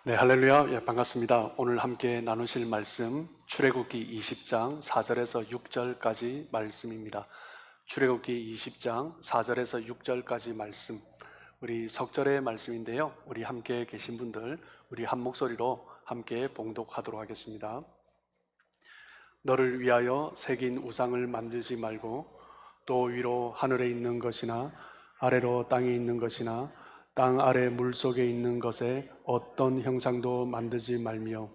네, 할렐루야. 예, 반갑습니다. 오늘 함께 나누실 말씀 출애굽기 20장 4절에서 6절까지 말씀입니다. 출애굽기 20장 4절에서 6절까지 말씀. 우리 석절의 말씀인데요. 우리 함께 계신 분들 우리 한 목소리로 함께 봉독하도록 하겠습니다. 너를 위하여 새긴 우상을 만들지 말고 또 위로 하늘에 있는 것이나 아래로 땅에 있는 것이나 땅 아래 물속에 있는 것에 어떤 형상도 만들지 말며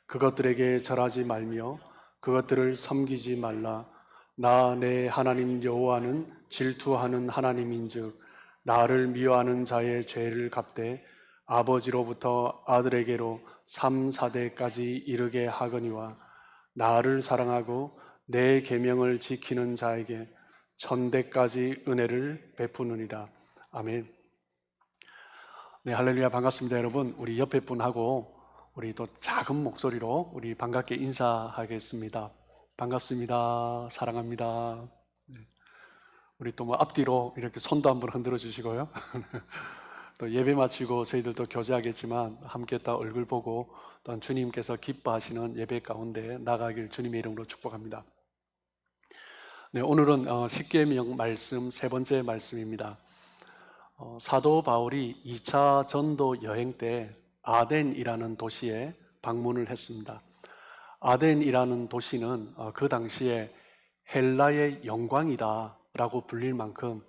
그것들에게 절하지 말며 그것들을 섬기지 말라. 나 내 하나님 여호와는 질투하는 하나님인즉 나를 미워하는 자의 죄를 갚되 아버지로부터 아들에게로 3, 4대까지 이르게 하거니와 나를 사랑하고 내 계명을 지키는 자에게 천대까지 은혜를 베푸느니라. 아멘. 네, 할렐루야. 반갑습니다, 여러분. 우리 옆에 분하고 우리 또 작은 목소리로 우리 반갑게 인사하겠습니다. 반갑습니다. 사랑합니다. 네. 우리 또 뭐 앞뒤로 이렇게 손도 한번 흔들어 주시고요. 또 예배 마치고 저희들도 교제하겠지만 함께 딱 얼굴 보고 또한 주님께서 기뻐하시는 예배 가운데 나가길 주님의 이름으로 축복합니다. 네, 오늘은 십계명 말씀 세 번째 말씀입니다. 사도 바울이 2차 전도 여행 때 아덴이라는 도시에 방문을 했습니다. 아덴이라는 도시는 그 당시에 헬라의 영광이다 라고 불릴 만큼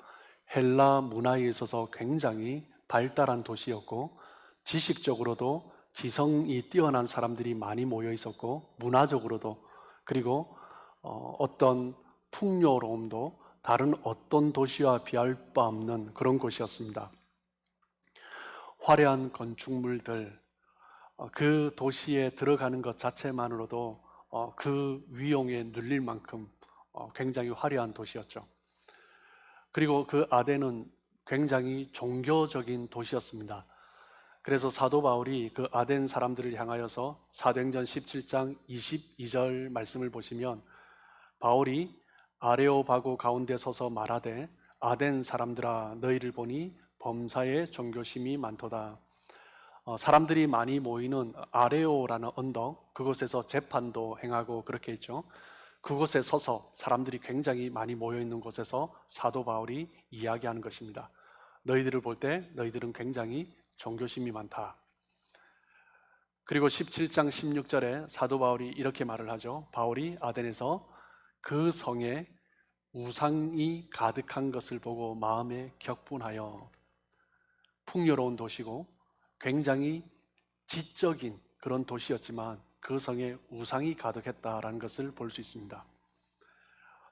헬라 문화에 있어서 굉장히 발달한 도시였고 지식적으로도 지성이 뛰어난 사람들이 많이 모여 있었고 문화적으로도 그리고 어떤 풍요로움도 다른 어떤 도시와 비할 바 없는 그런 곳이었습니다. 화려한 건축물들, 그 도시에 들어가는 것 자체만으로도 그 위용에 눌릴 만큼 굉장히 화려한 도시였죠. 그리고 그 아덴은 굉장히 종교적인 도시였습니다. 그래서 사도 바울이 그 아덴 사람들을 향하여서 사도행전 17장 22절 말씀을 보시면 바울이 아레오바고 가운데 서서 말하되 아덴 사람들아 너희를 보니 범사에 종교심이 많도다. 사람들이 많이 모이는 아레오라는 언덕, 그곳에서 재판도 행하고 그렇게 했죠. 그곳에 서서 사람들이 굉장히 많이 모여 있는 곳에서 사도 바울이 이야기하는 것입니다. 너희들을 볼 때 너희들은 굉장히 종교심이 많다. 그리고 17장 16절에 사도 바울이 이렇게 말을 하죠. 바울이 아덴에서 그 성에 우상이 가득한 것을 보고 마음에 격분하여, 풍요로운 도시고 굉장히 지적인 그런 도시였지만 그 성에 우상이 가득했다라는 것을 볼 수 있습니다.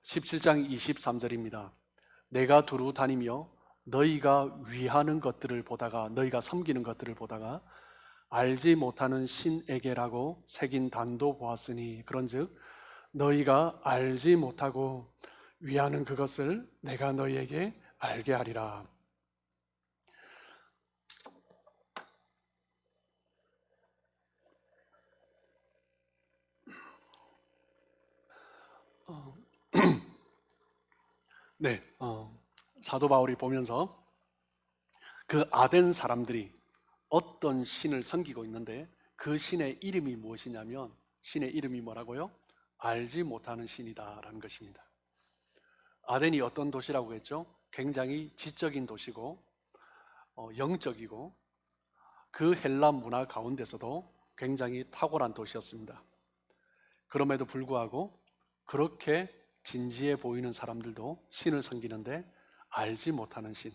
17장 23절입니다. 내가 두루 다니며 너희가 위하는 것들을 보다가, 너희가 섬기는 것들을 보다가 알지 못하는 신에게라고 새긴 단도 보았으니 그런즉 너희가 알지 못하고 위하는 그것을 내가 너희에게 알게 하리라. 네, 사도 바울이 보면서 그 아덴 사람들이 어떤 신을 섬기고 있는데 그 신의 이름이 무엇이냐면 신의 이름이 뭐라고요? 알지 못하는 신이다라는 것입니다. 아덴이 어떤 도시라고 했죠? 굉장히 지적인 도시고 영적이고 그 헬라 문화 가운데서도 굉장히 탁월한 도시였습니다. 그럼에도 불구하고 그렇게 진지해 보이는 사람들도 신을 섬기는데 알지 못하는 신.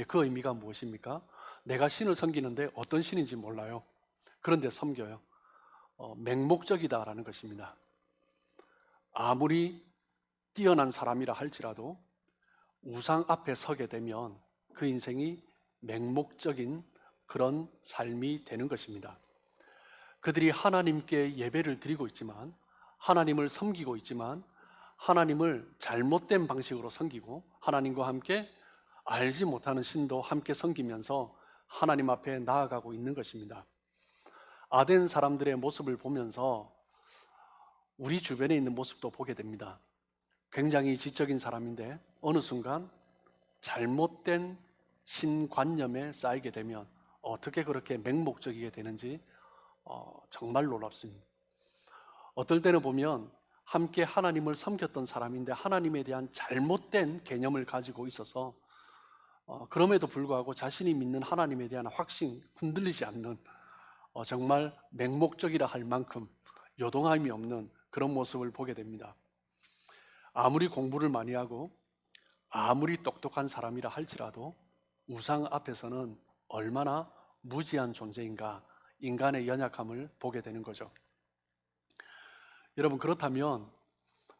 그 의미가 무엇입니까? 내가 신을 섬기는데 어떤 신인지 몰라요. 그런데 섬겨요. 맹목적이다라는 것입니다. 아무리 뛰어난 사람이라 할지라도 우상 앞에 서게 되면 그 인생이 맹목적인 그런 삶이 되는 것입니다. 그들이 하나님께 예배를 드리고 있지만, 하나님을 섬기고 있지만 하나님을 잘못된 방식으로 섬기고 하나님과 함께 알지 못하는 신도 함께 섬기면서 하나님 앞에 나아가고 있는 것입니다. 아덴 사람들의 모습을 보면서 우리 주변에 있는 모습도 보게 됩니다. 굉장히 지적인 사람인데 어느 순간 잘못된 신관념에 쌓이게 되면 어떻게 그렇게 맹목적이게 되는지 정말 놀랍습니다. 어떨 때는 보면 함께 하나님을 섬겼던 사람인데 하나님에 대한 잘못된 개념을 가지고 있어서 그럼에도 불구하고 자신이 믿는 하나님에 대한 확신 흔들리지 않는 정말 맹목적이라 할 만큼 요동함이 없는 그런 모습을 보게 됩니다. 아무리 공부를 많이 하고 아무리 똑똑한 사람이라 할지라도 우상 앞에서는 얼마나 무지한 존재인가, 인간의 연약함을 보게 되는 거죠. 여러분, 그렇다면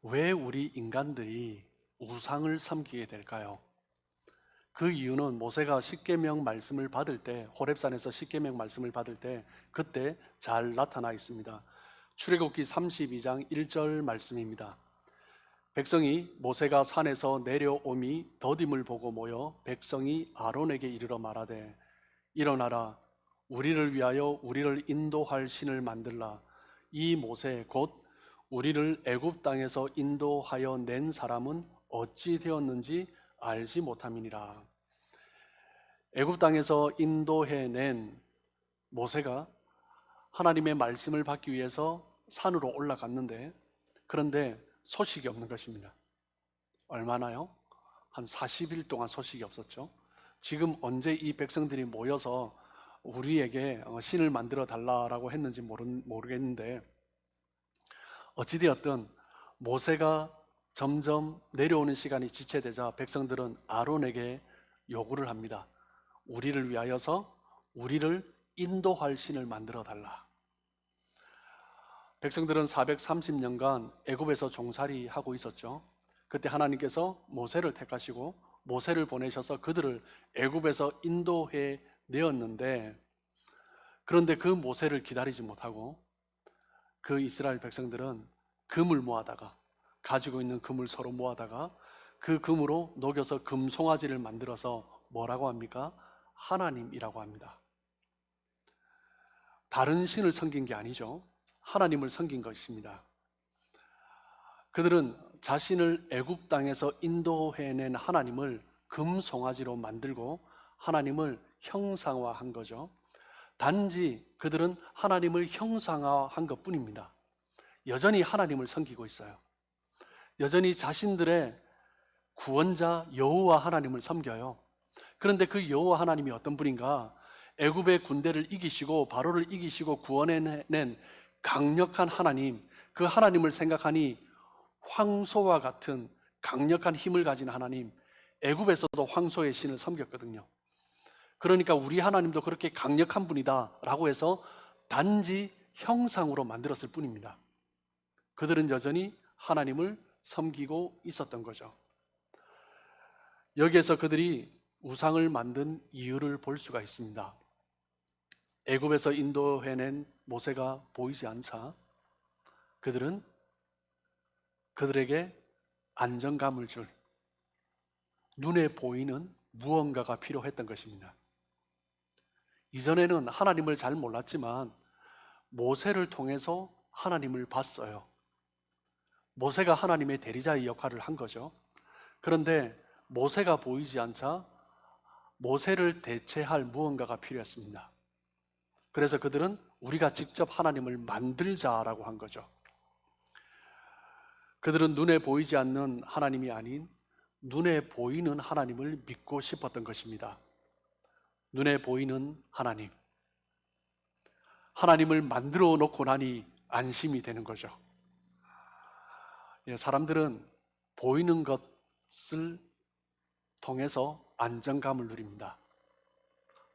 왜 우리 인간들이 우상을 섬기게 될까요? 그 이유는 모세가 십계명 말씀을 받을 때, 호렙산에서 십계명 말씀을 받을 때 그때 잘 나타나 있습니다. 출애굽기 32장 1절 말씀입니다. 백성이 모세가 산에서 내려오미 더딤을 보고 모여 백성이 아론에게 이르러 말하되 일어나라, 우리를 위하여 우리를 인도할 신을 만들라. 이 모세 곧 우리를 애굽 땅에서 인도하여 낸 사람은 어찌 되었는지 알지 못함이니라. 애굽 땅에서 인도해낸 모세가 하나님의 말씀을 받기 위해서 산으로 올라갔는데, 그런데 소식이 없는 것입니다. 얼마나요? 한 40일 동안 소식이 없었죠. 지금 언제 이 백성들이 모여서 우리에게 신을 만들어 달라고 했는지 모르겠는데, 어찌되었든 모세가 점점 내려오는 시간이 지체되자 백성들은 아론에게 요구를 합니다. 우리를 위하여서 우리를 인도할 신을 만들어 달라. 백성들은 430년간 애굽에서 종살이 하고 있었죠. 그때 하나님께서 모세를 택하시고 모세를 보내셔서 그들을 애굽에서 인도해 내었는데, 그런데 그 모세를 기다리지 못하고 그 이스라엘 백성들은 금을 모아다가, 가지고 있는 금을 서로 모아다가 그 금으로 녹여서 금송아지를 만들어서 뭐라고 합니까? 하나님이라고 합니다. 다른 신을 섬긴 게 아니죠. 하나님을 섬긴 것입니다. 그들은 자신을 애굽 땅에서 인도해낸 하나님을 금송아지로 만들고 하나님을 형상화한 거죠. 단지 그들은 하나님을 형상화한 것뿐입니다. 여전히 하나님을 섬기고 있어요. 여전히 자신들의 구원자 여호와 하나님을 섬겨요. 그런데 그 여호와 하나님이 어떤 분인가? 애굽의 군대를 이기시고 바로를 이기시고 구원해낸 강력한 하나님, 그 하나님을 생각하니 황소와 같은 강력한 힘을 가진 하나님, 애굽에서도 황소의 신을 섬겼거든요. 그러니까 우리 하나님도 그렇게 강력한 분이다 라고 해서 단지 형상으로 만들었을 뿐입니다. 그들은 여전히 하나님을 섬기고 있었던 거죠. 여기에서 그들이 우상을 만든 이유를 볼 수가 있습니다. 애굽에서 인도해낸 모세가 보이지 않자 그들은 그들에게 안정감을 줄 눈에 보이는 무언가가 필요했던 것입니다. 이전에는 하나님을 잘 몰랐지만 모세를 통해서 하나님을 봤어요. 모세가 하나님의 대리자의 역할을 한 거죠. 그런데 모세가 보이지 않자 모세를 대체할 무언가가 필요했습니다. 그래서 그들은 우리가 직접 하나님을 만들자라고 한 거죠. 그들은 눈에 보이지 않는 하나님이 아닌 눈에 보이는 하나님을 믿고 싶었던 것입니다. 눈에 보이는 하나님, 하나님을 만들어 놓고 나니 안심이 되는 거죠. 사람들은 보이는 것을 통해서 안정감을 누립니다.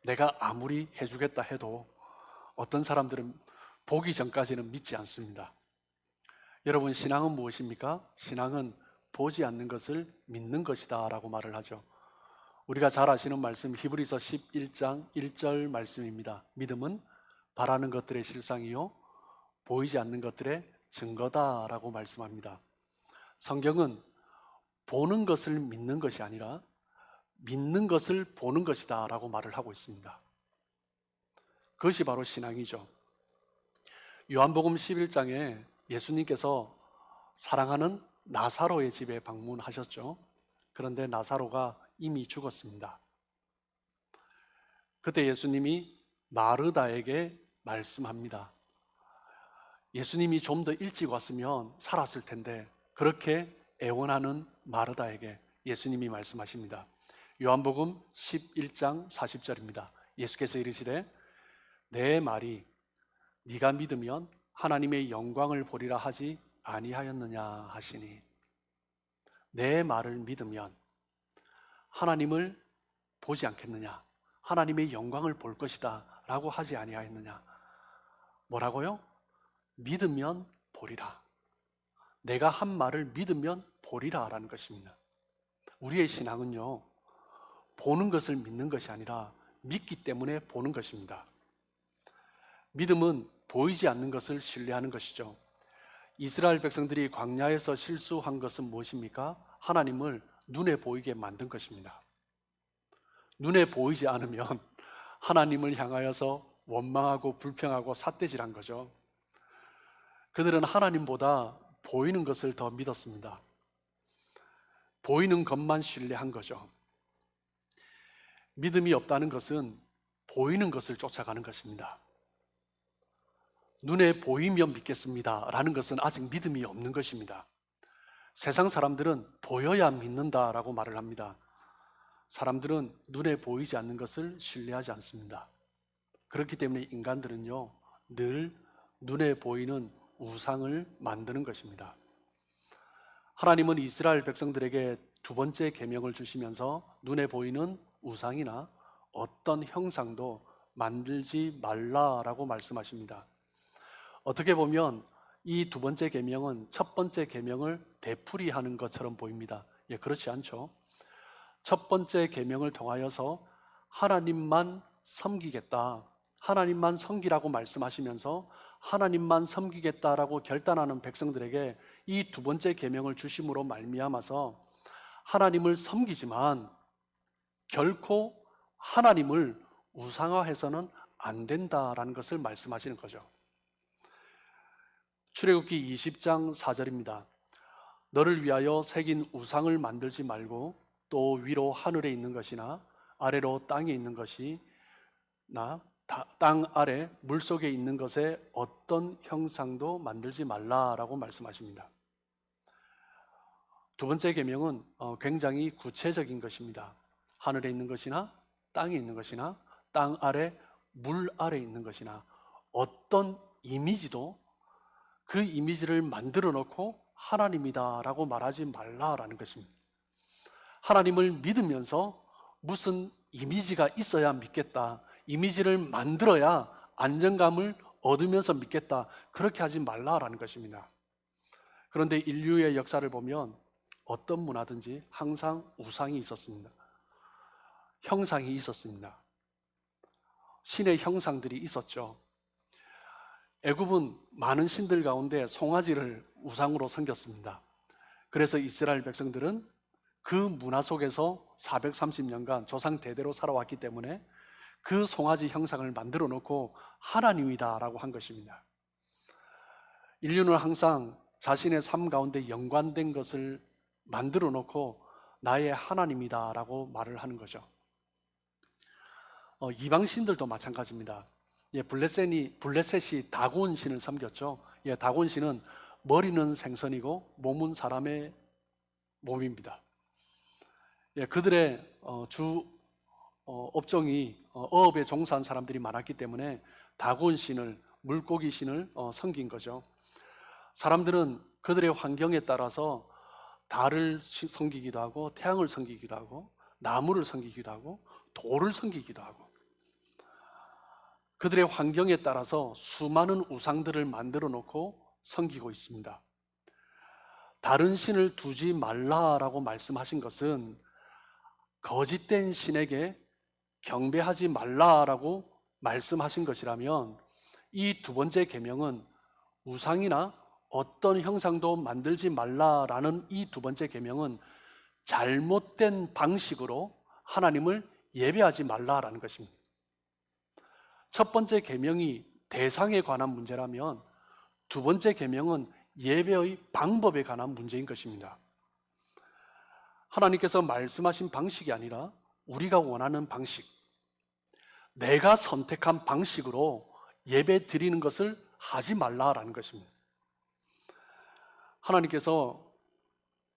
내가 아무리 해주겠다 해도 어떤 사람들은 보기 전까지는 믿지 않습니다. 여러분, 신앙은 무엇입니까? 신앙은 보지 않는 것을 믿는 것이다 라고 말을 하죠. 우리가 잘 아시는 말씀, 히브리서 11장 1절 말씀입니다. 믿음은 바라는 것들의 실상이요 보이지 않는 것들의 증거다 라고 말씀합니다. 성경은 보는 것을 믿는 것이 아니라 믿는 것을 보는 것이다 라고 말을 하고 있습니다. 그것이 바로 신앙이죠. 요한복음 11장에 예수님께서 사랑하는 나사로의 집에 방문하셨죠. 그런데 나사로가 이미 죽었습니다. 그때 예수님이 마르다에게 말씀합니다. 예수님이 좀 더 일찍 왔으면 살았을 텐데 그렇게 애원하는 마르다에게 예수님이 말씀하십니다. 요한복음 11장 40절입니다. 예수께서 이르시되 내 말이 네가 믿으면 하나님의 영광을 보리라 하지 아니하였느냐 하시니, 내 말을 믿으면 하나님을 보지 않겠느냐, 하나님의 영광을 볼 것이다 라고 하지 아니하였느냐. 뭐라고요? 믿으면 보리라. 내가 한 말을 믿으면 보리라 라는 것입니다. 우리의 신앙은요, 보는 것을 믿는 것이 아니라 믿기 때문에 보는 것입니다. 믿음은 보이지 않는 것을 신뢰하는 것이죠. 이스라엘 백성들이 광야에서 실수한 것은 무엇입니까? 하나님을 눈에 보이게 만든 것입니다. 눈에 보이지 않으면 하나님을 향하여서 원망하고 불평하고 삿대질한 거죠. 그들은 하나님보다 보이는 것을 더 믿었습니다. 보이는 것만 신뢰한 거죠. 믿음이 없다는 것은 보이는 것을 쫓아가는 것입니다. 눈에 보이면 믿겠습니다 라는 것은 아직 믿음이 없는 것입니다. 세상 사람들은 보여야 믿는다라고 말을 합니다. 사람들은 눈에 보이지 않는 것을 신뢰하지 않습니다. 그렇기 때문에 인간들은요, 늘 눈에 보이는 우상을 만드는 것입니다. 하나님은 이스라엘 백성들에게 두 번째 계명을 주시면서 눈에 보이는 우상이나 어떤 형상도 만들지 말라라고 말씀하십니다. 어떻게 보면 이 두 번째 계명은 첫 번째 계명을 되풀이하는 것처럼 보입니다. 그렇지 않죠? 첫 번째 계명을 통하여서 하나님만 섬기겠다, 하나님만 섬기라고 말씀하시면서 하나님만 섬기겠다라고 결단하는 백성들에게 이 두 번째 계명을 주심으로 말미암아서 하나님을 섬기지만 결코 하나님을 우상화해서는 안 된다라는 것을 말씀하시는 거죠. 출애굽기 20장 4절입니다. 너를 위하여 새긴 우상을 만들지 말고 또 위로 하늘에 있는 것이나 아래로 땅에 있는 것이나 땅 아래 물속에 있는 것에 어떤 형상도 만들지 말라라고 말씀하십니다. 두 번째 계명은 굉장히 구체적인 것입니다. 하늘에 있는 것이나 땅에 있는 것이나 땅 아래 물 아래 있는 것이나 어떤 이미지도 그 이미지를 만들어 놓고 하나님이다 라고 말하지 말라라는 것입니다. 하나님을 믿으면서 무슨 이미지가 있어야 믿겠다, 이미지를 만들어야 안정감을 얻으면서 믿겠다, 그렇게 하지 말라라는 것입니다. 그런데 인류의 역사를 보면 어떤 문화든지 항상 우상이 있었습니다. 형상이 있었습니다. 신의 형상들이 있었죠. 애굽은 많은 신들 가운데 송아지를 우상으로 섬겼습니다. 그래서 이스라엘 백성들은 그 문화 속에서 430년간 조상 대대로 살아왔기 때문에 그 송아지 형상을 만들어 놓고 하나님이다 라고 한 것입니다. 인류는 항상 자신의 삶 가운데 연관된 것을 만들어 놓고 나의 하나님이다 라고 말을 하는 거죠. 이방신들도 마찬가지입니다. 블레셋이 다곤 신을 섬겼죠. 다곤 신은 머리는 생선이고 몸은 사람의 몸입니다. 그들의 주 업종이 어업에 종사한 사람들이 많았기 때문에 다곤 신을, 물고기 신을 섬긴 거죠. 사람들은 그들의 환경에 따라서 달을 섬기기도 하고 태양을 섬기기도 하고 나무를 섬기기도 하고 돌을 섬기기도 하고 그들의 환경에 따라서 수많은 우상들을 만들어 놓고 섬기고 있습니다. 다른 신을 두지 말라라고 말씀하신 것은 거짓된 신에게 경배하지 말라라고 말씀하신 것이라면 이 두 번째 계명은 우상이나 어떤 형상도 만들지 말라라는 이 두 번째 계명은 잘못된 방식으로 하나님을 예배하지 말라라는 것입니다. 첫 번째 계명이 대상에 관한 문제라면 두 번째 계명은 예배의 방법에 관한 문제인 것입니다. 하나님께서 말씀하신 방식이 아니라 우리가 원하는 방식, 내가 선택한 방식으로 예배 드리는 것을 하지 말라라는 것입니다. 하나님께서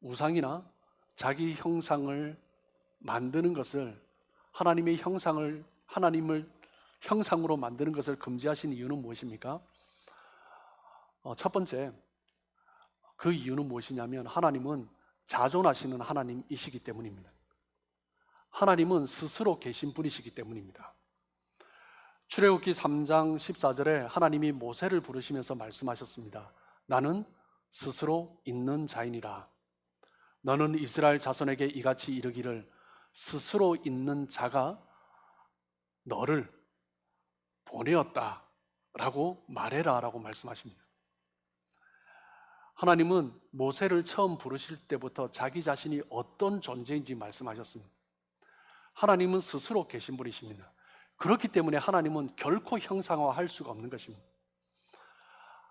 우상이나 자기 형상을 만드는 것을, 하나님을 형상으로 만드는 것을 금지하신 이유는 무엇입니까? 첫 번째, 그 이유는 무엇이냐면 하나님은 자존하시는 하나님이시기 때문입니다. 하나님은 스스로 계신 분이시기 때문입니다. 출애굽기 3장 14절에 하나님이 모세를 부르시면서 말씀하셨습니다. 나는 스스로 있는 자이니라. 너는 이스라엘 자손에게 이같이 이르기를 스스로 있는 자가 너를 보내었다 라고 말해라 라고 말씀하십니다. 하나님은 모세를 처음 부르실 때부터 자기 자신이 어떤 존재인지 말씀하셨습니다. 하나님은 스스로 계신 분이십니다. 그렇기 때문에 하나님은 결코 형상화할 수가 없는 것입니다.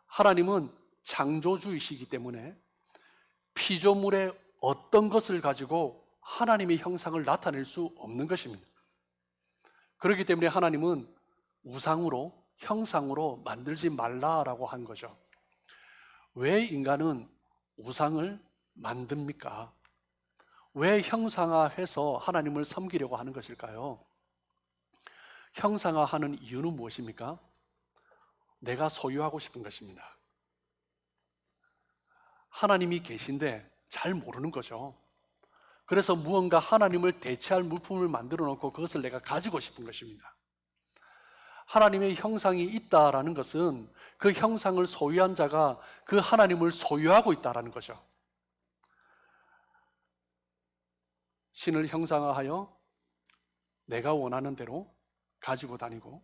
하나님은 창조주이시기 때문에 피조물의 어떤 것을 가지고 하나님의 형상을 나타낼 수 없는 것입니다. 그렇기 때문에 하나님은 우상으로, 형상으로 만들지 말라라고 한 거죠. 왜 인간은 우상을 만듭니까? 왜 형상화해서 하나님을 섬기려고 하는 것일까요? 형상화하는 이유는 무엇입니까? 내가 소유하고 싶은 것입니다. 하나님이 계신데 잘 모르는 거죠. 그래서 무언가 하나님을 대체할 물품을 만들어 놓고 그것을 내가 가지고 싶은 것입니다. 하나님의 형상이 있다라는 것은 그 형상을 소유한 자가 그 하나님을 소유하고 있다라는 거죠. 신을 형상화하여 내가 원하는 대로 가지고 다니고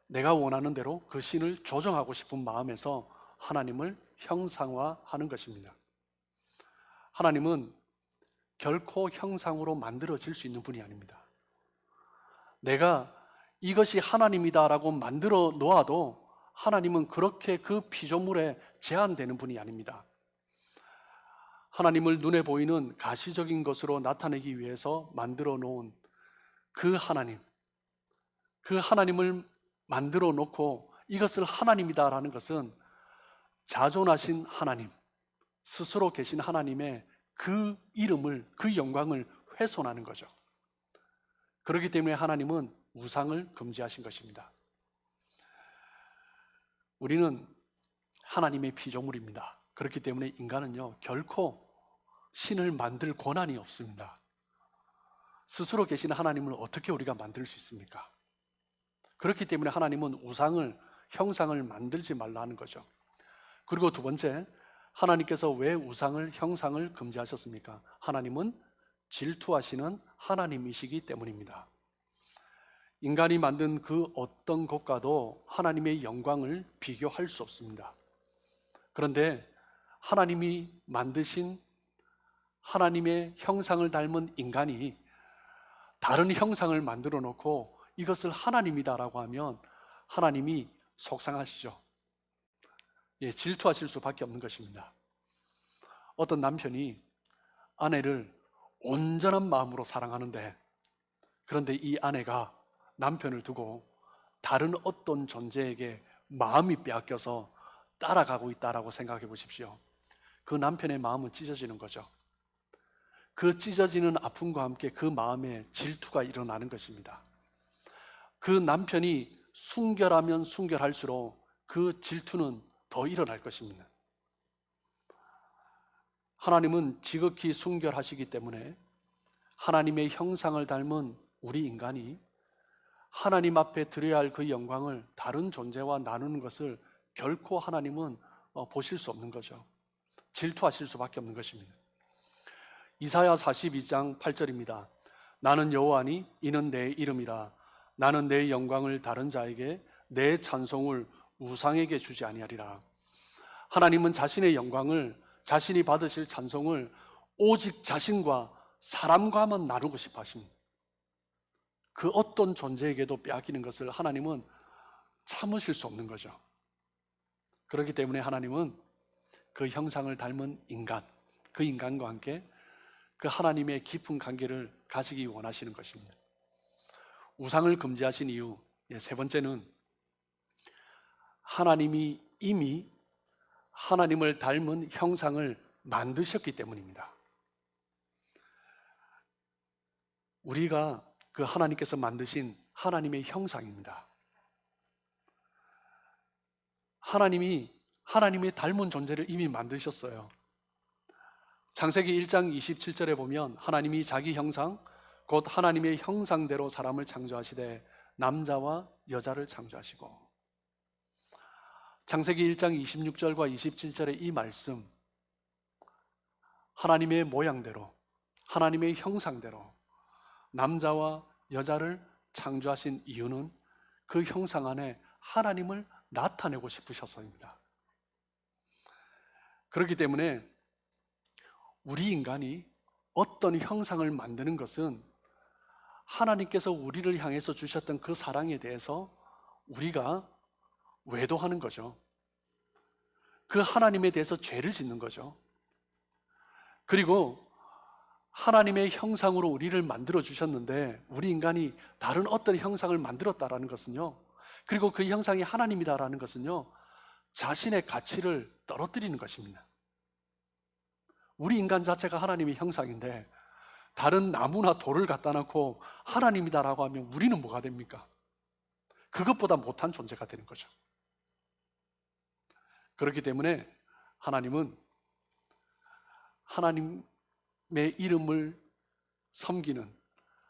내가 원하는 대로 그 신을 조정하고 싶은 마음에서 하나님을 형상화하는 것입니다. 하나님은 결코 형상으로 만들어질 수 있는 분이 아닙니다. 내가 이것이 하나님이다라고 만들어 놓아도 하나님은 그렇게 그 피조물에 제한되는 분이 아닙니다. 하나님을 눈에 보이는 가시적인 것으로 나타내기 위해서 만들어 놓은 그 하나님을 만들어 놓고 이것을 하나님이다라는 것은 자존하신 하나님, 스스로 계신 하나님의 그 이름을, 그 영광을 훼손하는 거죠. 그렇기 때문에 하나님은 우상을 금지하신 것입니다. 우리는 하나님의 피조물입니다. 그렇기 때문에 인간은요, 결코 신을 만들 권한이 없습니다. 스스로 계신 하나님을 어떻게 우리가 만들 수 있습니까? 그렇기 때문에 하나님은 우상을, 형상을 만들지 말라는 거죠. 그리고 두 번째, 하나님께서 왜 우상을, 형상을 금지하셨습니까? 하나님은 질투하시는 하나님이시기 때문입니다. 인간이 만든 그 어떤 것과도 하나님의 영광을 비교할 수 없습니다. 그런데 하나님이 만드신 하나님의 형상을 닮은 인간이 다른 형상을 만들어 놓고 이것을 하나님이다라고 하면 하나님이 속상하시죠. 질투하실 수밖에 없는 것입니다. 어떤 남편이 아내를 온전한 마음으로 사랑하는데, 그런데 이 아내가 남편을 두고 다른 어떤 존재에게 마음이 빼앗겨서 따라가고 있다라고 생각해 보십시오. 그 남편의 마음은 찢어지는 거죠. 그 찢어지는 아픔과 함께 그 마음에 질투가 일어나는 것입니다. 그 남편이 순결하면 순결할수록 그 질투는 더 일어날 것입니다. 하나님은 지극히 순결하시기 때문에 하나님의 형상을 닮은 우리 인간이 하나님 앞에 드려야 할 그 영광을 다른 존재와 나누는 것을 결코 하나님은 보실 수 없는 거죠. 질투하실 수밖에 없는 것입니다. 이사야 42장 8절입니다. 나는 여호와니 이는 내 이름이라. 나는 내 영광을 다른 자에게, 내 찬송을 우상에게 주지 아니하리라. 하나님은 자신의 영광을, 자신이 받으실 찬송을 오직 자신과 사람과만 나누고 싶어 하십니다. 그 어떤 존재에게도 빼앗기는 것을 하나님은 참으실 수 없는 거죠. 그렇기 때문에 하나님은 그 형상을 닮은 인간, 그 인간과 함께 그 하나님의 깊은 관계를 가지기 원하시는 것입니다. 우상을 금지하신 이유, 세 번째는 하나님이 이미 하나님을 닮은 형상을 만드셨기 때문입니다. 우리가 그 하나님께서 만드신 하나님의 형상입니다. 하나님이 하나님의 닮은 존재를 이미 만드셨어요. 창세기 1장 27절에 보면 하나님이 자기 형상, 곧 하나님의 형상대로 사람을 창조하시되 남자와 여자를 창조하시고, 창세기 1장 26절과 27절의 이 말씀, 하나님의 모양대로, 하나님의 형상대로 남자와 여자를 창조하신 이유는 그 형상 안에 하나님을 나타내고 싶으셔서입니다. 그렇기 때문에 우리 인간이 어떤 형상을 만드는 것은 하나님께서 우리를 향해서 주셨던 그 사랑에 대해서 우리가 외도하는 거죠. 그 하나님에 대해서 죄를 짓는 거죠. 그리고 하나님의 형상으로 우리를 만들어 주셨는데 우리 인간이 다른 어떤 형상을 만들었다라는 것은요, 그리고 그 형상이 하나님이다라는 것은요, 자신의 가치를 떨어뜨리는 것입니다. 우리 인간 자체가 하나님의 형상인데 다른 나무나 돌을 갖다 놓고 하나님이다라고 하면 우리는 뭐가 됩니까? 그것보다 못한 존재가 되는 거죠. 그렇기 때문에 하나님은 하나님의 이름을 섬기는,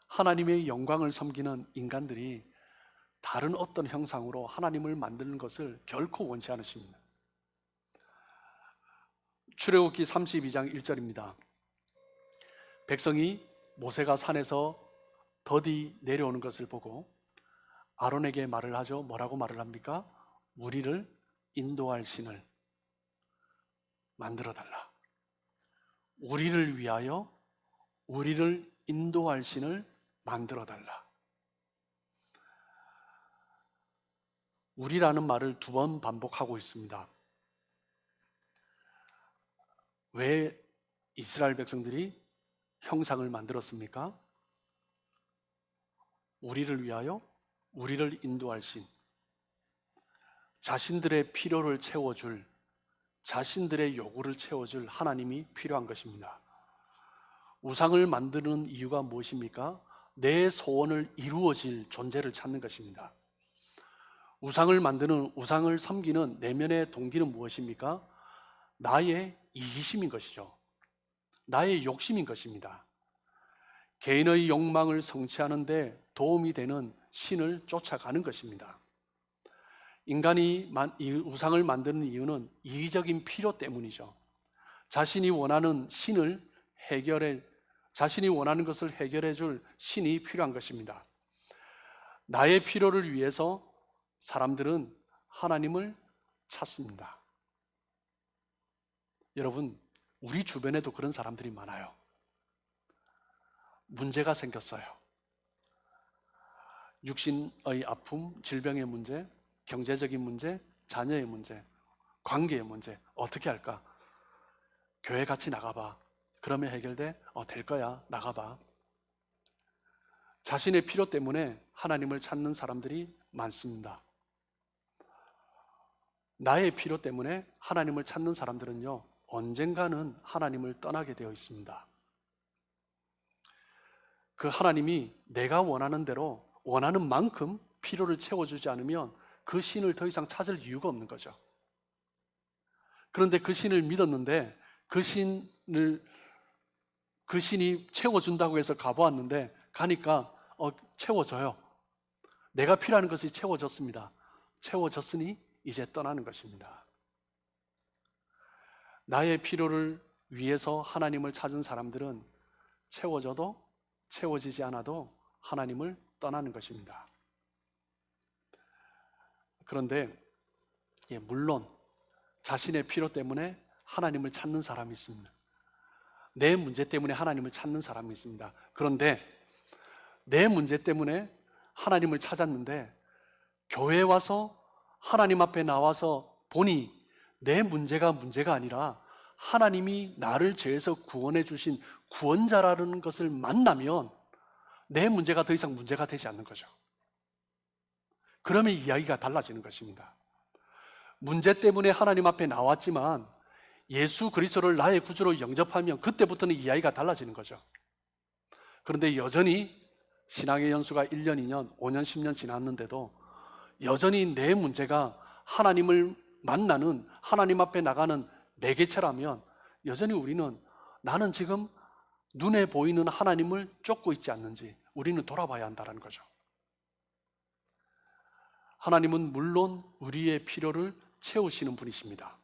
하나님의 영광을 섬기는 인간들이 다른 어떤 형상으로 하나님을 만드는 것을 결코 원치 않으십니다. 출애굽기 32장 1절입니다. 백성이 모세가 산에서 더디 내려오는 것을 보고 아론에게 말을 하죠. 뭐라고 말을 합니까? 우리를 인도할 신을 만들어 달라. 우리를 위하여 우리를 인도할 신을 만들어 달라. 우리라는 말을 2번 반복하고 있습니다. 왜 이스라엘 백성들이 형상을 만들었습니까? 우리를 위하여 우리를 인도할 신, 자신들의 필요를 채워줄, 자신들의 요구를 채워줄 하나님이 필요한 것입니다. 우상을 만드는 이유가 무엇입니까? 내 소원을 이루어질 존재를 찾는 것입니다. 우상을 만드는, 우상을 섬기는 내면의 동기는 무엇입니까? 나의 이기심인 것이죠. 나의 욕심인 것입니다. 개인의 욕망을 성취하는 데 도움이 되는 신을 쫓아가는 것입니다. 인간이 이 우상을 만드는 이유는 이기적인 필요 때문이죠. 자신이 원하는 것을 해결해 줄 신이 필요한 것입니다. 나의 필요를 위해서 사람들은 하나님을 찾습니다. 여러분, 우리 주변에도 그런 사람들이 많아요. 문제가 생겼어요. 육신의 아픔, 질병의 문제, 경제적인 문제, 자녀의 문제, 관계의 문제, 어떻게 할까? 교회 같이 나가봐. 그러면 해결돼? 될 거야. 나가봐. 자신의 필요 때문에 하나님을 찾는 사람들이 많습니다. 나의 필요 때문에 하나님을 찾는 사람들은요, 언젠가는 하나님을 떠나게 되어 있습니다. 그 하나님이 내가 원하는 대로, 원하는 만큼 필요를 채워주지 않으면 그 신을 더 이상 찾을 이유가 없는 거죠. 그런데 그 신을 믿었는데 그 신이 채워준다고 해서 가보았는데 가니까 채워져요. 내가 필요한 것이 채워졌습니다. 채워졌으니 이제 떠나는 것입니다. 나의 필요를 위해서 하나님을 찾은 사람들은 채워져도 채워지지 않아도 하나님을 떠나는 것입니다. 그런데 물론 자신의 필요 때문에 하나님을 찾는 사람이 있습니다. 내 문제 때문에 하나님을 찾는 사람이 있습니다. 그런데 내 문제 때문에 하나님을 찾았는데 교회에 와서 하나님 앞에 나와서 보니 내 문제가 아니라 하나님이 나를 죄에서 구원해 주신 구원자라는 것을 만나면 내 문제가 더 이상 문제가 되지 않는 거죠. 그러면 이야기가 달라지는 것입니다. 문제 때문에 하나님 앞에 나왔지만 예수 그리스도를 나의 구주로 영접하면 그때부터는 이야기가 달라지는 거죠. 그런데 여전히 신앙의 연수가 1년, 2년, 5년, 10년 지났는데도 여전히 내 문제가 하나님을 만나는, 하나님 앞에 나가는 매개체라면 여전히 우리는 나는 지금 눈에 보이는 하나님을 쫓고 있지 않는지 우리는 돌아봐야 한다는 거죠. 하나님은 물론 우리의 필요를 채우시는 분이십니다.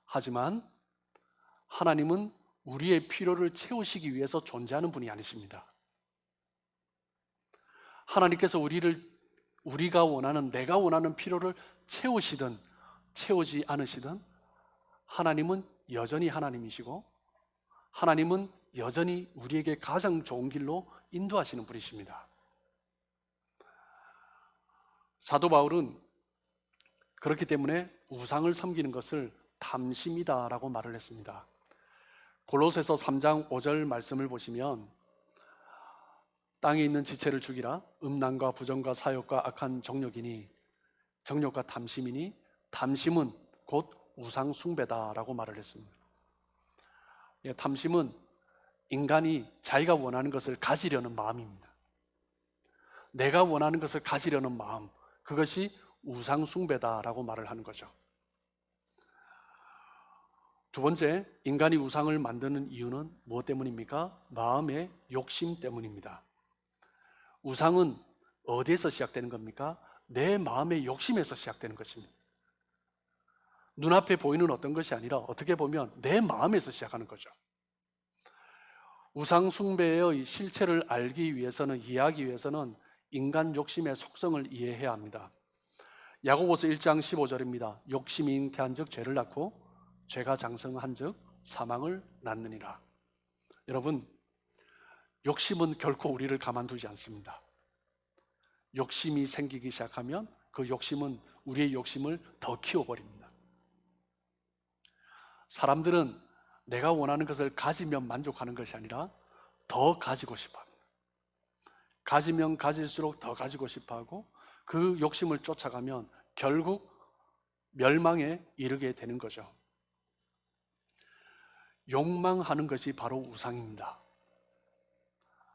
하지만 하나님은 우리의 필요를 채우시기 위해서 존재하는 분이 아니십니다. 하나님께서 우리가 원하는, 내가 원하는 필요를 채우시든 채우지 않으시든 하나님은 여전히 하나님이시고 하나님은 여전히 우리에게 가장 좋은 길로 인도하시는 분이십니다. 사도 바울은 그렇기 때문에 우상을 섬기는 것을 탐심이다라고 말을 했습니다. 골로새서 3장 5절 말씀을 보시면 땅에 있는 지체를 죽이라. 음란과 부정과 사욕과 악한 정욕이니, 정욕과 탐심이니 탐심은 곧 우상 숭배다라고 말을 했습니다. 탐심은 인간이 자기가 원하는 것을 가지려는 마음입니다. 내가 원하는 것을 가지려는 마음, 그것이 우상 숭배다라고 말을 하는 거죠. 두 번째, 인간이 우상을 만드는 이유는 무엇 때문입니까? 마음의 욕심 때문입니다. 우상은 어디에서 시작되는 겁니까? 내 마음의 욕심에서 시작되는 것입니다. 눈앞에 보이는 어떤 것이 아니라 어떻게 보면 내 마음에서 시작하는 거죠. 우상 숭배의 실체를 알기 위해서는, 이해하기 위해서는 인간 욕심의 속성을 이해해야 합니다. 야고보서 1장 15절입니다. 욕심이 잉태한즉 죄를 낳고 죄가 장성한즉 사망을 낳느니라. 여러분, 욕심은 결코 우리를 가만두지 않습니다. 욕심이 생기기 시작하면 그 욕심은 우리의 욕심을 더 키워버립니다. 사람들은 내가 원하는 것을 가지면 만족하는 것이 아니라 더 가지고 싶어 합니다. 가지면 가질수록 더 가지고 싶어 하고 그 욕심을 쫓아가면 결국 멸망에 이르게 되는 거죠. 욕망하는 것이 바로 우상입니다.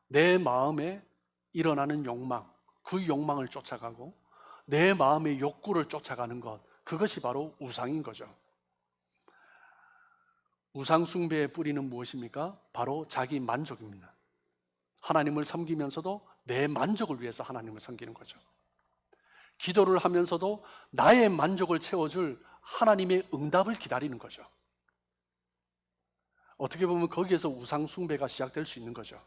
내 마음에 일어나는 욕망, 그 욕망을 쫓아가고 내 마음의 욕구를 쫓아가는 것, 그것이 바로 우상인 거죠. 우상 숭배의 뿌리는 무엇입니까? 바로 자기 만족입니다. 하나님을 섬기면서도 내 만족을 위해서 하나님을 섬기는 거죠. 기도를 하면서도 나의 만족을 채워줄 하나님의 응답을 기다리는 거죠. 어떻게 보면 거기에서 우상 숭배가 시작될 수 있는 거죠.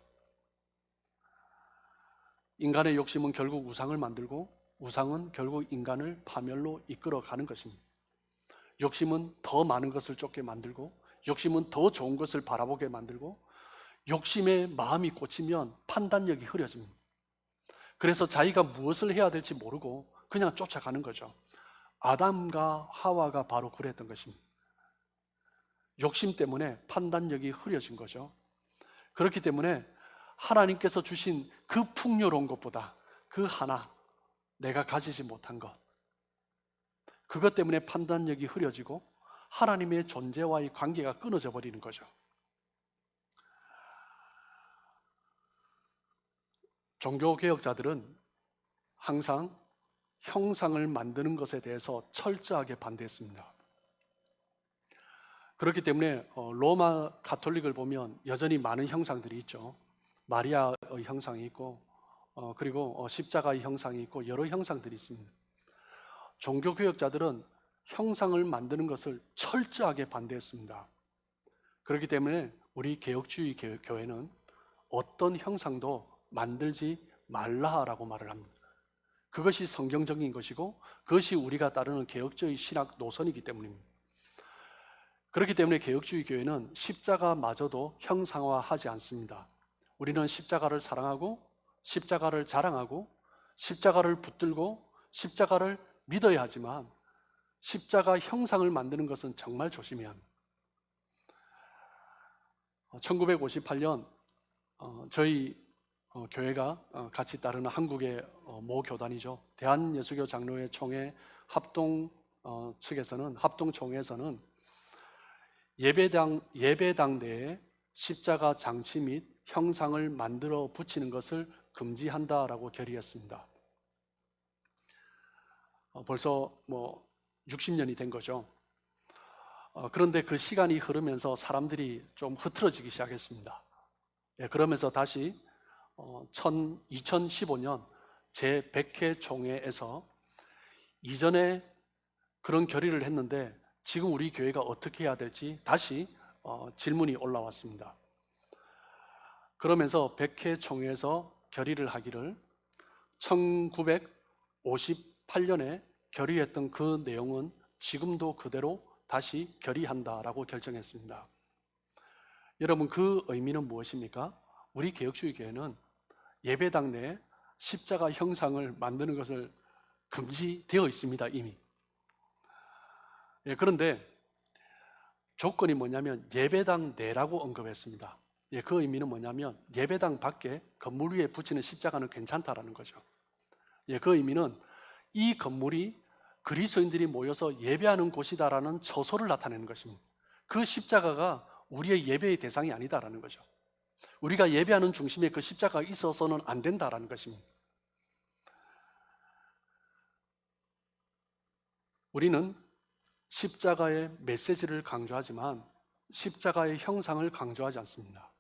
인간의 욕심은 결국 우상을 만들고 우상은 결국 인간을 파멸로 이끌어가는 것입니다. 욕심은 더 많은 것을 쫓게 만들고 욕심은 더 좋은 것을 바라보게 만들고 욕심에 마음이 꽂히면 판단력이 흐려집니다. 그래서 자기가 무엇을 해야 될지 모르고 그냥 쫓아가는 거죠. 아담과 하와가 바로 그랬던 것입니다. 욕심 때문에 판단력이 흐려진 거죠. 그렇기 때문에 하나님께서 주신 그 풍요로운 것보다 그 하나, 내가 가지지 못한 것, 그것 때문에 판단력이 흐려지고 하나님의 존재와의 관계가 끊어져 버리는 거죠. 종교개혁자들은 항상 형상을 만드는 것에 대해서 철저하게 반대했습니다. 그렇기 때문에 로마 가톨릭을 보면 여전히 많은 형상들이 있죠. 마리아의 형상이 있고 그리고 십자가의 형상이 있고 여러 형상들이 있습니다. 종교개혁자들은 형상을 만드는 것을 철저하게 반대했습니다. 그렇기 때문에 우리 개혁주의 교회는 어떤 형상도 만들지 말라라고 말을 합니다. 그것이 성경적인 것이고 그것이 우리가 따르는 개혁주의 신학 노선이기 때문입니다. 그렇기 때문에 개혁주의 교회는 십자가마저도 형상화하지 않습니다. 우리는 십자가를 사랑하고 십자가를 자랑하고 십자가를 붙들고 십자가를 믿어야 하지만 십자가 형상을 만드는 것은 정말 조심해야 합니다. 1958년 저희 교회가 같이 따르는 한국의 모 교단이죠. 대한예수교 장로회 총회 합동 측에서는 합동총회에서는 예배당 내에 십자가 장치 및 형상을 만들어 붙이는 것을 금지한다라고 결의했습니다. 벌써 60년이 된 거죠. 그런데 그 시간이 흐르면서 사람들이 좀 흐트러지기 시작했습니다. 그러면서 다시 2015년 제100회 총회에서 이전에 그런 결의를 했는데 지금 우리 교회가 어떻게 해야 될지 다시 질문이 올라왔습니다. 그러면서 100회 총회에서 결의를 하기를 1958년에 결의했던 그 내용은 지금도 그대로 다시 결의한다라고 결정했습니다. 여러분, 그 의미는 무엇입니까? 우리 개혁주의 교회는 예배당 내에 십자가 형상을 만드는 것을 금지되어 있습니다, 이미. 그런데 조건이 뭐냐면 예배당 내라고 언급했습니다. 그 의미는 뭐냐면 예배당 밖에 건물 위에 붙이는 십자가는 괜찮다라는 거죠. 그 의미는 이 건물이 그리스도인들이 모여서 예배하는 곳이다라는 처소를 나타내는 것입니다. 그 십자가가 우리의 예배의 대상이 아니다라는 거죠. 우리가 예배하는 중심에 그 십자가가 있어서는 안 된다라는 것입니다. 우리는 십자가의 메시지를 강조하지만 십자가의 형상을 강조하지 않습니다.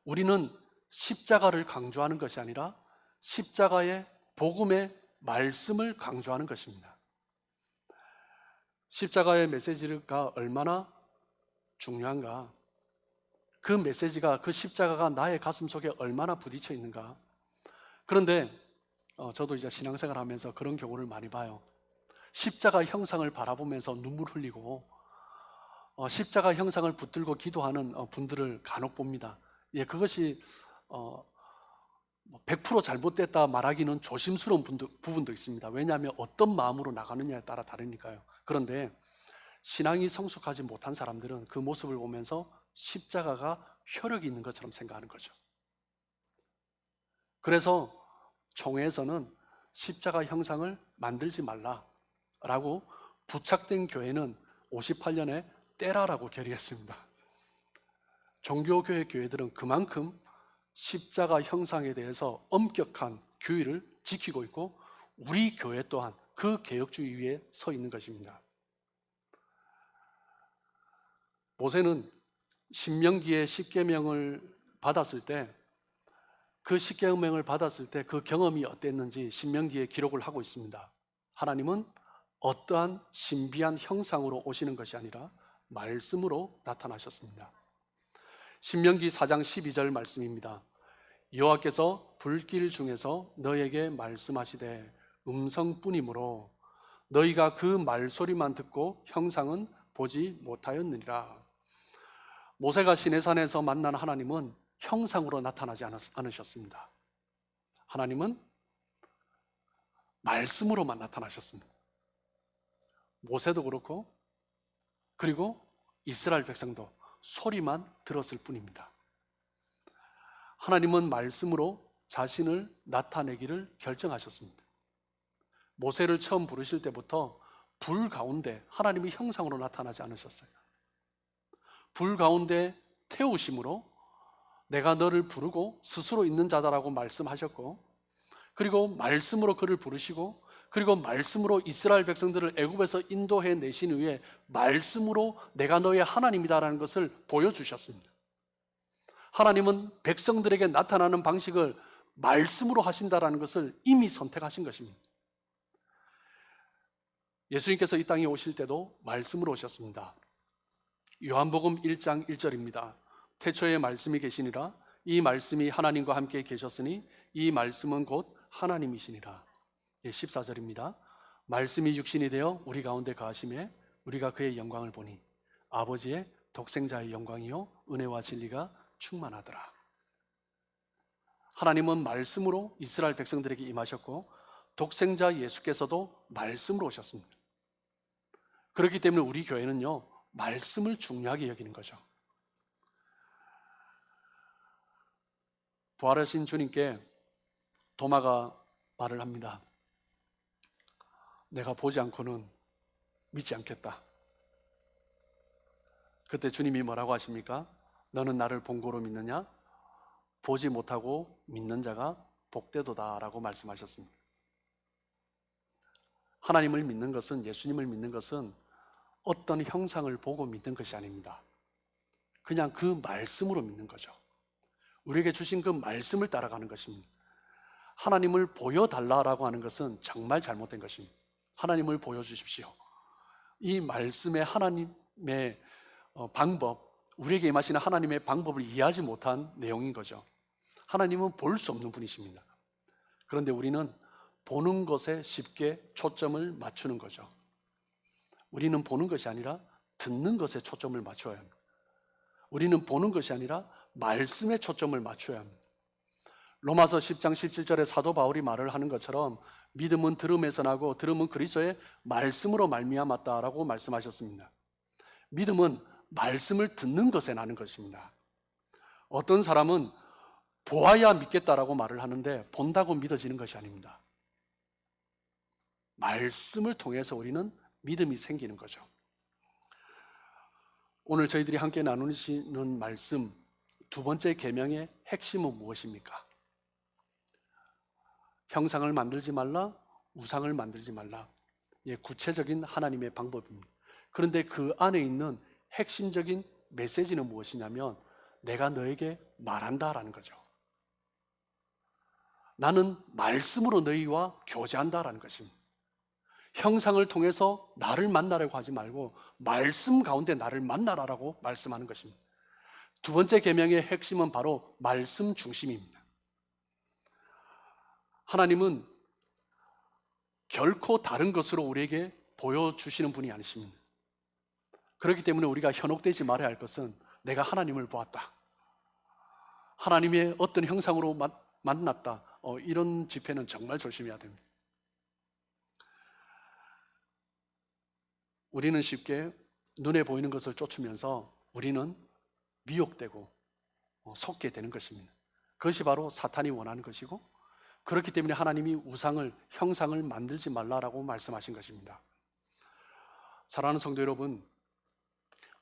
우리는 십자가를 강조하는 것이 아니라 십자가의 복음의 말씀을 강조하는 것입니다. 십자가의 메시지가 얼마나 중요한가, 그 메시지가, 그 십자가가 나의 가슴 속에 얼마나 부딪혀 있는가. 그런데 저도 이제 신앙생활 하면서 그런 경우를 많이 봐요. 십자가 형상을 바라보면서 눈물 흘리고 십자가 형상을 붙들고 기도하는 분들을 간혹 봅니다. 그것이 100% 잘못됐다 말하기는 조심스러운 부분도 있습니다. 왜냐하면 어떤 마음으로 나가느냐에 따라 다르니까요. 그런데 신앙이 성숙하지 못한 사람들은 그 모습을 보면서 십자가가 효력이 있는 것처럼 생각하는 거죠. 그래서 총회에서는 십자가 형상을 만들지 말라라고 부착된 교회는 58년에 떼라라고 결의했습니다. 종교교회 교회들은 그만큼 십자가 형상에 대해서 엄격한 규율을 지키고 있고 우리 교회 또한 그 개혁주의 위에 서 있는 것입니다. 모세는 신명기의 십계명을 받았을 때, 그 십계명을 받았을 때 그 경험이 어땠는지 신명기에 기록을 하고 있습니다. 하나님은 어떠한 신비한 형상으로 오시는 것이 아니라 말씀으로 나타나셨습니다. 신명기 4장 12절 말씀입니다. 여호와께서 불길 중에서 너에게 말씀하시되 음성뿐이므로 너희가 그 말소리만 듣고 형상은 보지 못하였느니라. 모세가 시내산에서 만난 하나님은 형상으로 나타나지 않으셨습니다. 하나님은 말씀으로만 나타나셨습니다. 모세도 그렇고 그리고 이스라엘 백성도 소리만 들었을 뿐입니다. 하나님은 말씀으로 자신을 나타내기를 결정하셨습니다. 모세를 처음 부르실 때부터 불 가운데 하나님이 형상으로 나타나지 않으셨어요. 불 가운데 태우심으로 내가 너를 부르고 스스로 있는 자다라고 말씀하셨고, 그리고 말씀으로 그를 부르시고, 그리고 말씀으로 이스라엘 백성들을 애굽에서 인도해 내신 후에 말씀으로 내가 너의 하나님이다라는 것을 보여주셨습니다. 하나님은 백성들에게 나타나는 방식을 말씀으로 하신다라는 것을 이미 선택하신 것입니다. 예수님께서 이 땅에 오실 때도 말씀으로 오셨습니다. 요한복음 1장 1절입니다. 태초에 말씀이 계시니라. 이 말씀이 하나님과 함께 계셨으니 이 말씀은 곧 하나님이시니라. 14절입니다. 말씀이 육신이 되어 우리 가운데 거하심에 우리가 그의 영광을 보니 아버지의 독생자의 영광이요 은혜와 진리가 충만하더라. 하나님은 말씀으로 이스라엘 백성들에게 임하셨고 독생자 예수께서도 말씀으로 오셨습니다. 그렇기 때문에 우리 교회는요, 말씀을 중요하게 여기는 거죠. 부활하신 주님께 도마가 말을 합니다. 내가 보지 않고는 믿지 않겠다. 그때 주님이 뭐라고 하십니까? 너는 나를 본고로 믿느냐? 보지 못하고 믿는 자가 복되도다 라고 말씀하셨습니다. 하나님을 믿는 것은, 예수님을 믿는 것은 어떤 형상을 보고 믿는 것이 아닙니다. 그냥 그 말씀으로 믿는 거죠. 우리에게 주신 그 말씀을 따라가는 것입니다. 하나님을 보여달라라고 하는 것은 정말 잘못된 것입니다. 하나님을 보여주십시오. 이 말씀의 하나님의 방법, 우리에게 임하시는 하나님의 방법을 이해하지 못한 내용인 거죠. 하나님은 볼 수 없는 분이십니다. 그런데 우리는 보는 것에 쉽게 초점을 맞추는 거죠. 우리는 보는 것이 아니라 듣는 것에 초점을 맞춰야 합니다. 우리는 보는 것이 아니라 말씀에 초점을 맞춰야 합니다. 로마서 10장 17절에 사도 바울이 말을 하는 것처럼 믿음은 들음에서 나고 들음은 그리스도의 말씀으로 말미암았다라고 말씀하셨습니다. 믿음은 말씀을 듣는 것에 나는 것입니다. 어떤 사람은 보아야 믿겠다라고 말을 하는데 본다고 믿어지는 것이 아닙니다. 말씀을 통해서 우리는 믿음이 생기는 거죠. 오늘 저희들이 함께 나누시는 말씀, 두 번째 계명의 핵심은 무엇입니까? 형상을 만들지 말라, 우상을 만들지 말라. 구체적인 하나님의 방법입니다. 그런데 그 안에 있는 핵심적인 메시지는 무엇이냐면 내가 너에게 말한다라는 거죠. 나는 말씀으로 너희와 교제한다라는 것입니다. 형상을 통해서 나를 만나라고 하지 말고 말씀 가운데 나를 만나라라고 말씀하는 것입니다. 두 번째 계명의 핵심은 바로 말씀 중심입니다. 하나님은 결코 다른 것으로 우리에게 보여주시는 분이 아니십니다. 그렇기 때문에 우리가 현혹되지 말아야 할 것은 내가 하나님을 보았다, 하나님의 어떤 형상으로 만났다, 이런 집회는 정말 조심해야 됩니다. 우리는 쉽게 눈에 보이는 것을 쫓으면서 우리는 미혹되고 속게 되는 것입니다. 그것이 바로 사탄이 원하는 것이고, 그렇기 때문에 하나님이 우상을, 형상을 만들지 말라라고 말씀하신 것입니다. 사랑하는 성도 여러분,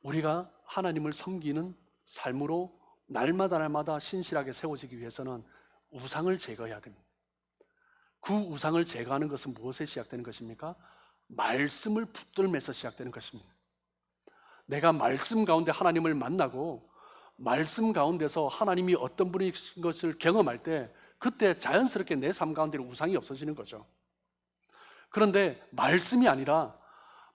우리가 하나님을 섬기는 삶으로 날마다 신실하게 세워지기 위해서는 우상을 제거해야 됩니다. 그 우상을 제거하는 것은 무엇에 시작되는 것입니까? 말씀을 붙들면서 시작되는 것입니다. 내가 말씀 가운데 하나님을 만나고 말씀 가운데서 하나님이 어떤 분인 것을 경험할 때 그때 자연스럽게 내 삶 가운데 우상이 없어지는 거죠. 그런데 말씀이 아니라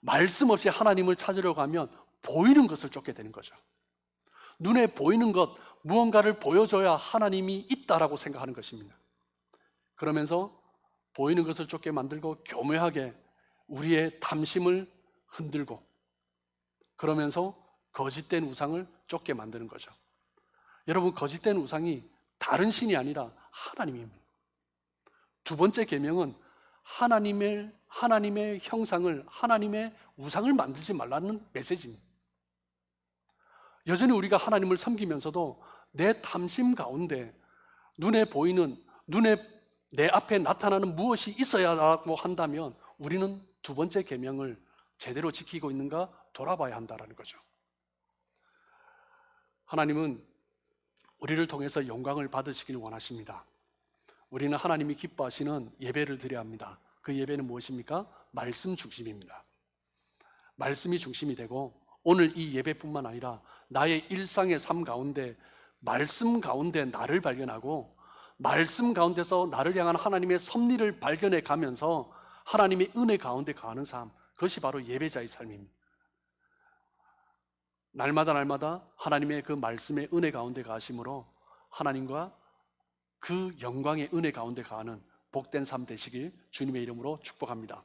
말씀 없이 하나님을 찾으려고 하면 보이는 것을 쫓게 되는 거죠. 눈에 보이는 것, 무언가를 보여줘야 하나님이 있다라고 생각하는 것입니다. 그러면서 보이는 것을 쫓게 만들고 교묘하게 우리의 탐심을 흔들고, 그러면서 거짓된 우상을 쫓게 만드는 거죠. 여러분, 거짓된 우상이 다른 신이 아니라 하나님입니다. 두 번째 계명은 하나님의 형상을, 하나님의 우상을 만들지 말라는 메시지입니다. 여전히 우리가 하나님을 섬기면서도 내 탐심 가운데 눈에 보이는, 내 앞에 나타나는 무엇이 있어야라고 한다면 우리는 두 번째 계명을 제대로 지키고 있는가 돌아봐야 한다는 거죠. 하나님은 우리를 통해서 영광을 받으시길 원하십니다. 우리는 하나님이 기뻐하시는 예배를 드려야 합니다. 그 예배는 무엇입니까? 말씀 중심입니다. 말씀이 중심이 되고, 오늘 이 예배뿐만 아니라 나의 일상의 삶 가운데 말씀 가운데 나를 발견하고 말씀 가운데서 나를 향한 하나님의 섭리를 발견해 가면서 하나님의 은혜 가운데 가는 삶, 그것이 바로 예배자의 삶입니다. 날마다 하나님의 그 말씀의 은혜 가운데 가심으로 하나님과 그 영광의 은혜 가운데 가는 복된 삶 되시길 주님의 이름으로 축복합니다.